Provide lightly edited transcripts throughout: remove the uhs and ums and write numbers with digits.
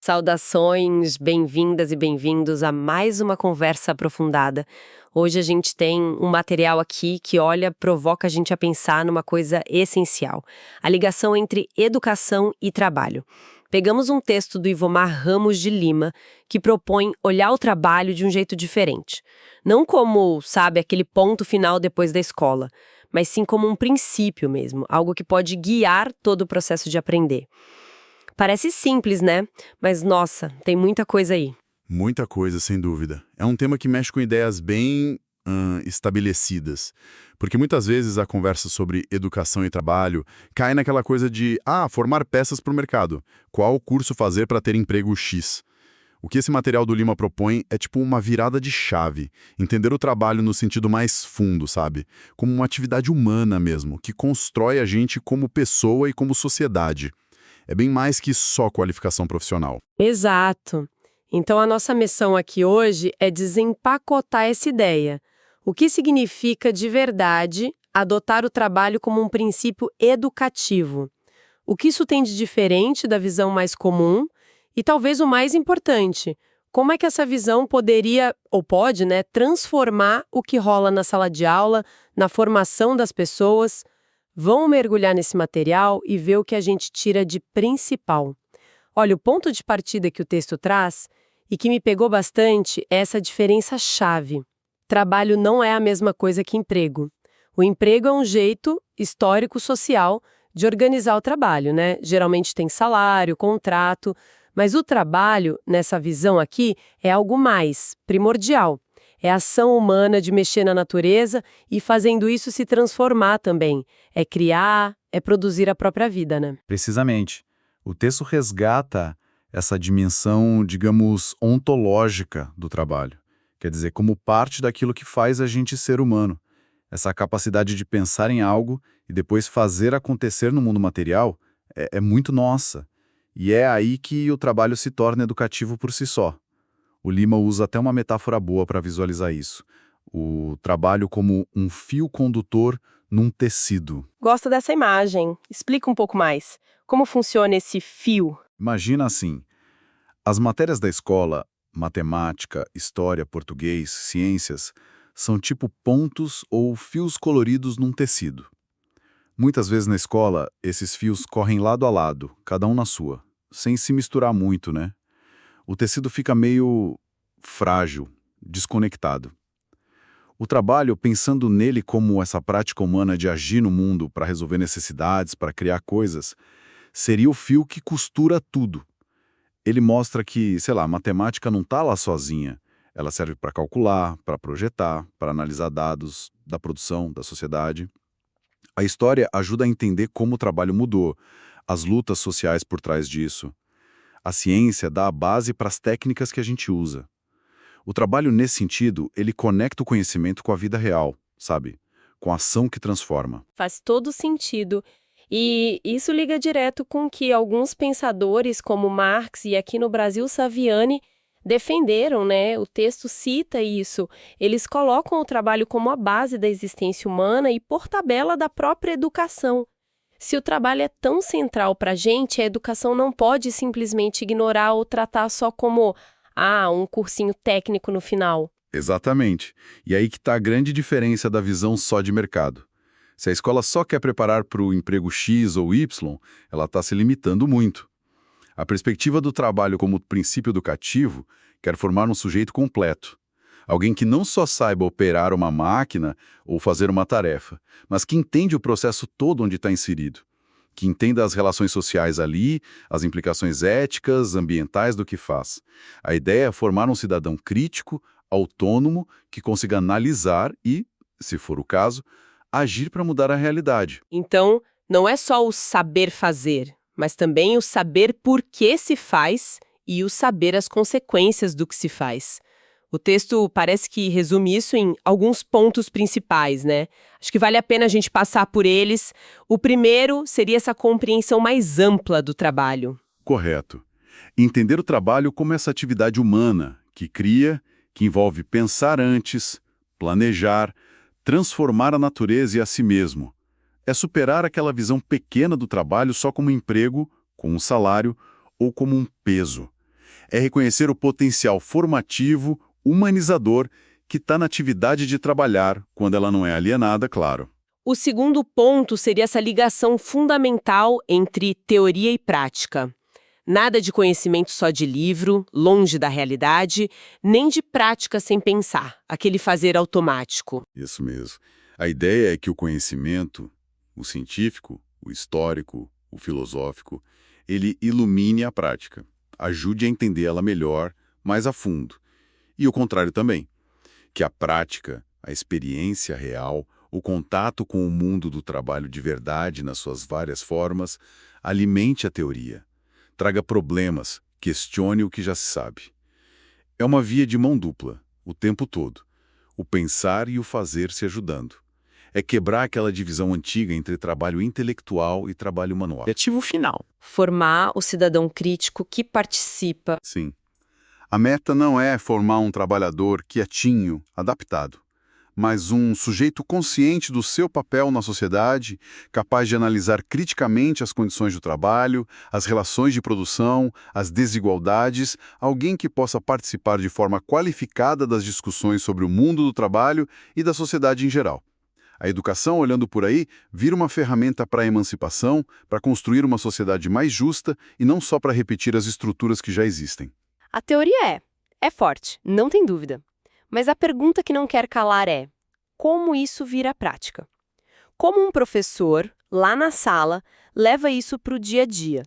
Saudações, bem-vindas e bem-vindos a mais uma conversa aprofundada. Hoje a gente tem um material aqui que, olha, provoca a gente a pensar numa coisa essencial: a ligação entre educação e trabalho. Pegamos um texto do Ivomar Ramos de Lima que propõe olhar o trabalho de um jeito diferente. Não como, sabe, aquele ponto final depois da escola, mas sim como um princípio mesmo, algo que pode guiar todo o processo de aprender. Parece simples, né? Mas, nossa, tem muita coisa aí. Muita coisa, sem dúvida. É um tema que mexe com ideias bem estabelecidas. Porque muitas vezes a conversa sobre educação e trabalho cai naquela coisa de, formar peças para o mercado. Qual curso fazer para ter emprego X? O que esse material do Lima propõe é tipo uma virada de chave. Entender o trabalho no sentido mais fundo, sabe? Como uma atividade humana mesmo, que constrói a gente como pessoa e como sociedade. É bem mais que só qualificação profissional. Exato. Então, a nossa missão aqui hoje é desempacotar essa ideia. O que significa, de verdade, adotar o trabalho como um princípio educativo? O que isso tem de diferente da visão mais comum? E talvez o mais importante, como é que essa visão poderia, ou pode, né, transformar o que rola na sala de aula, na formação das pessoas? Vão mergulhar nesse material e ver o que a gente tira de principal. Olha, o ponto de partida que o texto traz, e que me pegou bastante, é essa diferença-chave. Trabalho não é a mesma coisa que emprego. O emprego é um jeito histórico-social de organizar o trabalho, né? Geralmente tem salário, contrato, mas o trabalho, nessa visão aqui, é algo mais, primordial. É a ação humana de mexer na natureza e, fazendo isso, se transformar também. É criar, é produzir a própria vida, né? Precisamente. O texto resgata essa dimensão, digamos, ontológica do trabalho. Quer dizer, como parte daquilo que faz a gente ser humano. Essa capacidade de pensar em algo e depois fazer acontecer no mundo material é muito nossa. E é aí que o trabalho se torna educativo por si só. O Lima usa até uma metáfora boa para visualizar isso. O trabalho como um fio condutor num tecido. Gosto dessa imagem. Explica um pouco mais. Como funciona esse fio? Imagina assim, as matérias da escola, matemática, história, português, ciências, são tipo pontos ou fios coloridos num tecido. Muitas vezes na escola, esses fios correm lado a lado, cada um na sua, sem se misturar muito, né? O tecido fica meio frágil, desconectado. O trabalho, pensando nele como essa prática humana de agir no mundo para resolver necessidades, para criar coisas, seria o fio que costura tudo. Ele mostra que, sei lá, a matemática não está lá sozinha. Ela serve para calcular, para projetar, para analisar dados da produção, da sociedade. A história ajuda a entender como o trabalho mudou, as lutas sociais por trás disso. A ciência dá a base para as técnicas que a gente usa. O trabalho, nesse sentido, ele conecta o conhecimento com a vida real, sabe? Com a ação que transforma. Faz todo sentido. E isso liga direto com o que alguns pensadores, como Marx e aqui no Brasil Saviani, defenderam, né? O texto cita isso. Eles colocam o trabalho como a base da existência humana e, por tabela, da própria educação. Se o trabalho é tão central para a gente, a educação não pode simplesmente ignorar ou tratar só como, um cursinho técnico no final. Exatamente. E aí que está a grande diferença da visão só de mercado. Se a escola só quer preparar para o emprego X ou Y, ela está se limitando muito. A perspectiva do trabalho como princípio educativo quer formar um sujeito completo. Alguém que não só saiba operar uma máquina ou fazer uma tarefa, mas que entende o processo todo onde está inserido. Que entenda as relações sociais ali, as implicações éticas, ambientais do que faz. A ideia é formar um cidadão crítico, autônomo, que consiga analisar e, se for o caso, agir para mudar a realidade. Então, não é só o saber fazer, mas também o saber por que se faz e o saber as consequências do que se faz. O texto parece que resume isso em alguns pontos principais, né? Acho que vale a pena a gente passar por eles. O primeiro seria essa compreensão mais ampla do trabalho. Correto. Entender o trabalho como essa atividade humana que cria, que envolve pensar antes, planejar, transformar a natureza e a si mesmo. É superar aquela visão pequena do trabalho só como emprego, com um salário ou como um peso. É reconhecer o potencial formativo, humanizador, que está na atividade de trabalhar, quando ela não é alienada, claro. O segundo ponto seria essa ligação fundamental entre teoria e prática. Nada de conhecimento só de livro, longe da realidade, nem de prática sem pensar, aquele fazer automático. Isso mesmo. A ideia é que o conhecimento, o científico, o histórico, o filosófico, ele ilumine a prática, ajude a entendê-la melhor, mais a fundo. E o contrário também, que a prática, a experiência real, o contato com o mundo do trabalho de verdade nas suas várias formas, alimente a teoria, traga problemas, questione o que já se sabe. É uma via de mão dupla, o tempo todo, o pensar e o fazer se ajudando. É quebrar aquela divisão antiga entre trabalho intelectual e trabalho manual. Objetivo final: formar o cidadão crítico que participa. Sim. A meta não é formar um trabalhador quietinho, adaptado, mas um sujeito consciente do seu papel na sociedade, capaz de analisar criticamente as condições do trabalho, as relações de produção, as desigualdades, alguém que possa participar de forma qualificada das discussões sobre o mundo do trabalho e da sociedade em geral. A educação, olhando por aí, vira uma ferramenta para a emancipação, para construir uma sociedade mais justa e não só para repetir as estruturas que já existem. A teoria é forte, não tem dúvida. Mas a pergunta que não quer calar é: como isso vira prática? Como um professor, lá na sala, leva isso para o dia a dia?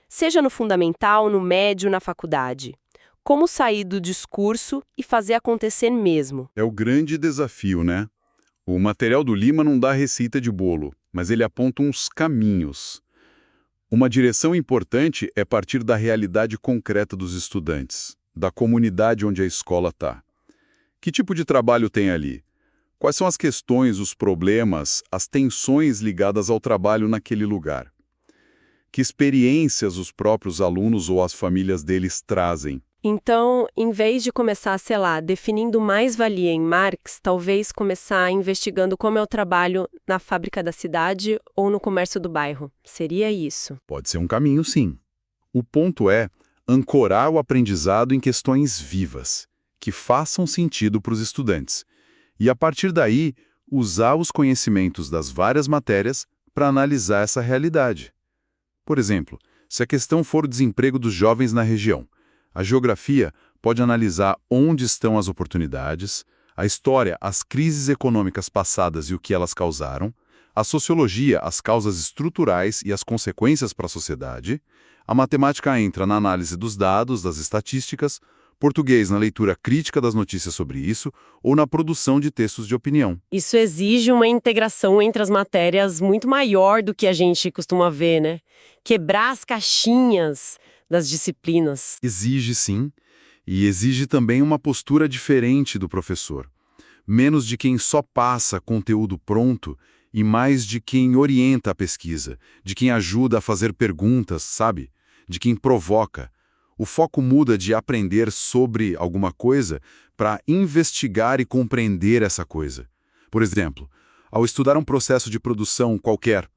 Seja no fundamental, no médio, na faculdade. Como sair do discurso e fazer acontecer mesmo? É o grande desafio, né? O material do Lima não dá receita de bolo, mas ele aponta uns caminhos. Uma direção importante é partir da realidade concreta dos estudantes, da comunidade onde a escola está. Que tipo de trabalho tem ali? Quais são as questões, os problemas, as tensões ligadas ao trabalho naquele lugar? Que experiências os próprios alunos ou as famílias deles trazem? Então, em vez de começar, sei lá, definindo mais-valia em Marx, talvez começar investigando como é o trabalho na fábrica da cidade ou no comércio do bairro. Seria isso. Pode ser um caminho, sim. O ponto é ancorar o aprendizado em questões vivas, que façam sentido para os estudantes. E, a partir daí, usar os conhecimentos das várias matérias para analisar essa realidade. Por exemplo, se a questão for o desemprego dos jovens na região, a geografia pode analisar onde estão as oportunidades, a história, as crises econômicas passadas e o que elas causaram, a sociologia, as causas estruturais e as consequências para a sociedade, a matemática entra na análise dos dados, das estatísticas, português na leitura crítica das notícias sobre isso ou na produção de textos de opinião. Isso exige uma integração entre as matérias muito maior do que a gente costuma ver, né? Quebrar as caixinhas das disciplinas. Exige sim, e exige também uma postura diferente do professor. Menos de quem só passa conteúdo pronto e mais de quem orienta a pesquisa, de quem ajuda a fazer perguntas, sabe? De quem provoca. O foco muda de aprender sobre alguma coisa para investigar e compreender essa coisa. Por exemplo, ao estudar um processo de produção qualquer,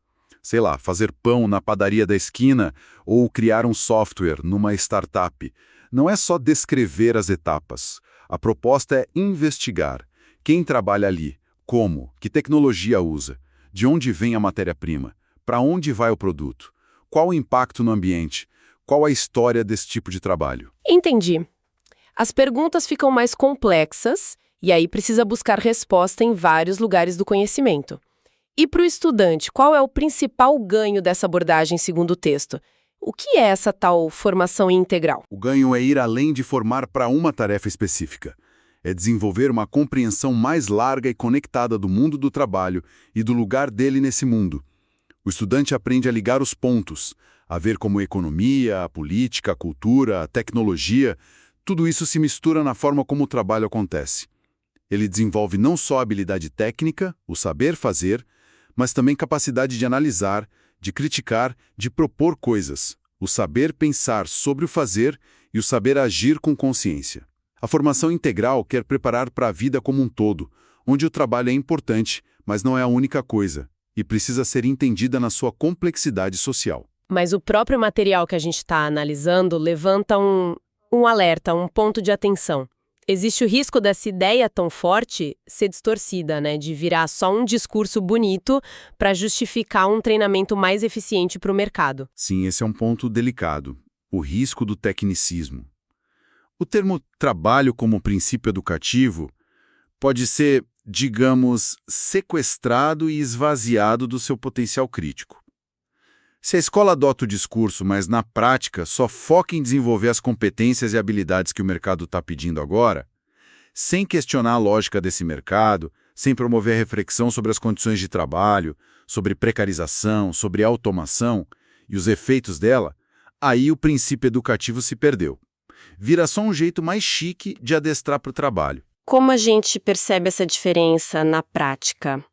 sei lá, fazer pão na padaria da esquina ou criar um software numa startup, não é só descrever as etapas. A proposta é investigar. Quem trabalha ali? Como? Que tecnologia usa? De onde vem a matéria-prima? Para onde vai o produto? Qual o impacto no ambiente? Qual a história desse tipo de trabalho? Entendi. As perguntas ficam mais complexas e aí precisa buscar resposta em vários lugares do conhecimento. E para o estudante, qual é o principal ganho dessa abordagem segundo o texto? O que é essa tal formação integral? O ganho é ir além de formar para uma tarefa específica. É desenvolver uma compreensão mais larga e conectada do mundo do trabalho e do lugar dele nesse mundo. O estudante aprende a ligar os pontos, a ver como a economia, a política, a cultura, a tecnologia, tudo isso se mistura na forma como o trabalho acontece. Ele desenvolve não só a habilidade técnica, o saber fazer, mas também capacidade de analisar, de criticar, de propor coisas, o saber pensar sobre o fazer e o saber agir com consciência. A formação integral quer preparar para a vida como um todo, onde o trabalho é importante, mas não é a única coisa, e precisa ser entendida na sua complexidade social. Mas o próprio material que a gente está analisando levanta Um alerta, um ponto de atenção. Existe o risco dessa ideia tão forte ser distorcida, né? De virar só um discurso bonito para justificar um treinamento mais eficiente para o mercado. Sim, esse é um ponto delicado. O risco do tecnicismo. O termo trabalho como princípio educativo pode ser, digamos, sequestrado e esvaziado do seu potencial crítico. Se a escola adota o discurso, mas na prática só foca em desenvolver as competências e habilidades que o mercado está pedindo agora, sem questionar a lógica desse mercado, sem promover a reflexão sobre as condições de trabalho, sobre precarização, sobre automação e os efeitos dela, aí o princípio educativo se perdeu. Vira só um jeito mais chique de adestrar para o trabalho. Como a gente percebe essa diferença na prática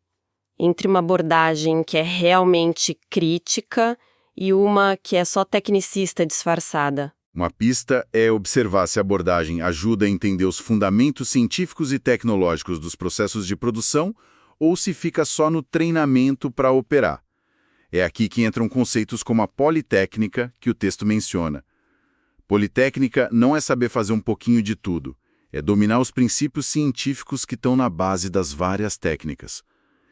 entre uma abordagem que é realmente crítica e uma que é só tecnicista disfarçada? Uma pista é observar se a abordagem ajuda a entender os fundamentos científicos e tecnológicos dos processos de produção ou se fica só no treinamento para operar. É aqui que entram conceitos como a politécnica, que o texto menciona. Politécnica não é saber fazer um pouquinho de tudo, é dominar os princípios científicos que estão na base das várias técnicas.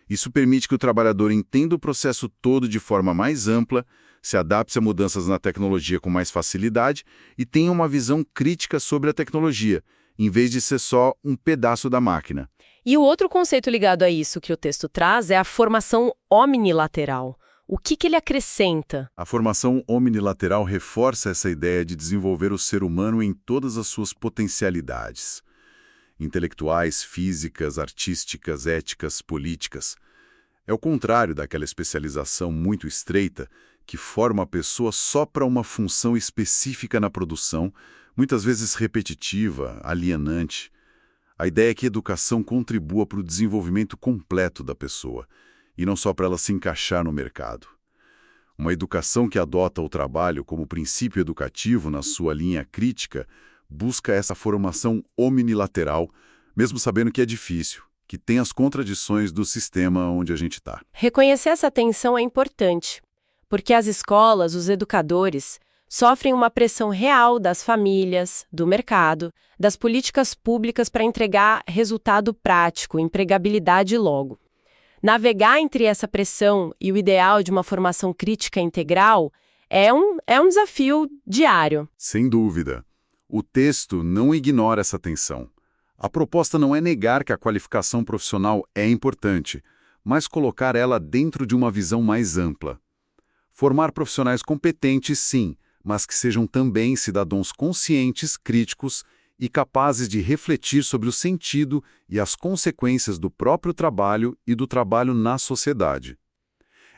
Isso permite que o trabalhador entenda o processo todo de forma mais ampla, se adapte a mudanças na tecnologia com mais facilidade e tenha uma visão crítica sobre a tecnologia, em vez de ser só um pedaço da máquina. E o outro conceito ligado a isso que o texto traz é a formação omnilateral. O que ele acrescenta? A formação omnilateral reforça essa ideia de desenvolver o ser humano em todas as suas potencialidades. Intelectuais, físicas, artísticas, éticas, políticas. É o contrário daquela especialização muito estreita que forma a pessoa só para uma função específica na produção, muitas vezes repetitiva, alienante. A ideia é que a educação contribua para o desenvolvimento completo da pessoa, e não só para ela se encaixar no mercado. Uma educação que adota o trabalho como princípio educativo na sua linha crítica busca essa formação omnilateral, mesmo sabendo que é difícil, que tem as contradições do sistema onde a gente está. Reconhecer essa tensão é importante, porque as escolas, os educadores, sofrem uma pressão real das famílias, do mercado, das políticas públicas para entregar resultado prático, empregabilidade logo. Navegar entre essa pressão e o ideal de uma formação crítica integral é um desafio diário. Sem dúvida. O texto não ignora essa tensão. A proposta não é negar que a qualificação profissional é importante, mas colocar ela dentro de uma visão mais ampla. Formar profissionais competentes, sim, mas que sejam também cidadãos conscientes, críticos e capazes de refletir sobre o sentido e as consequências do próprio trabalho e do trabalho na sociedade.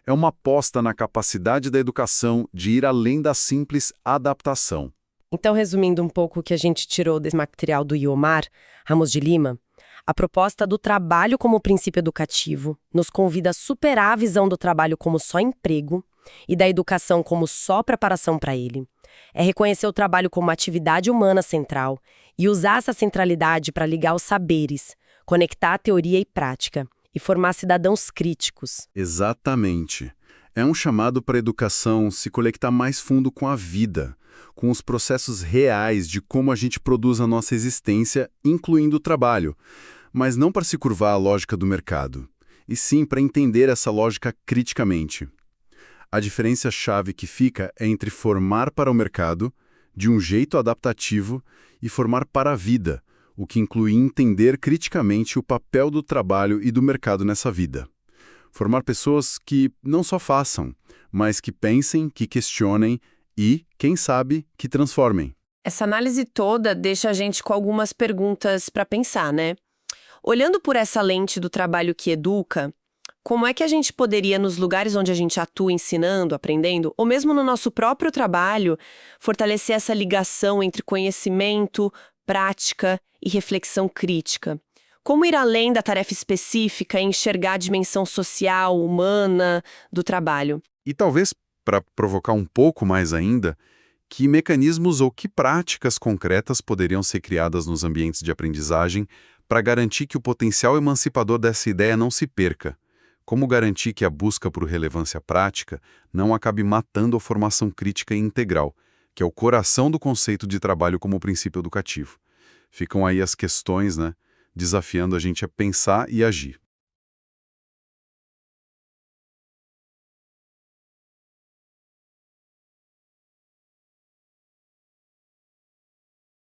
É uma aposta na capacidade da educação de ir além da simples adaptação. Então, resumindo um pouco o que a gente tirou desse material do Iomar Ramos de Lima, a proposta do trabalho como princípio educativo nos convida a superar a visão do trabalho como só emprego e da educação como só preparação para ele. É reconhecer o trabalho como atividade humana central e usar essa centralidade para ligar os saberes, conectar a teoria e prática e formar cidadãos críticos. Exatamente. É um chamado para a educação se conectar mais fundo com a vida, com os processos reais de como a gente produz a nossa existência, incluindo o trabalho, mas não para se curvar à lógica do mercado, e sim para entender essa lógica criticamente. A diferença-chave que fica é entre formar para o mercado, de um jeito adaptativo, e formar para a vida, o que inclui entender criticamente o papel do trabalho e do mercado nessa vida. Formar pessoas que não só façam, mas que pensem, que questionem e, quem sabe, que transformem. Essa análise toda deixa a gente com algumas perguntas para pensar, né? Olhando por essa lente do trabalho que educa, como é que a gente poderia, nos lugares onde a gente atua ensinando, aprendendo, ou mesmo no nosso próprio trabalho, fortalecer essa ligação entre conhecimento, prática e reflexão crítica? Como ir além da tarefa específica e enxergar a dimensão social, humana do trabalho? E talvez, para provocar um pouco mais ainda, que mecanismos ou que práticas concretas poderiam ser criadas nos ambientes de aprendizagem para garantir que o potencial emancipador dessa ideia não se perca? Como garantir que a busca por relevância prática não acabe matando a formação crítica integral, que é o coração do conceito de trabalho como princípio educativo. Ficam aí as questões, né, desafiando a gente a pensar e agir.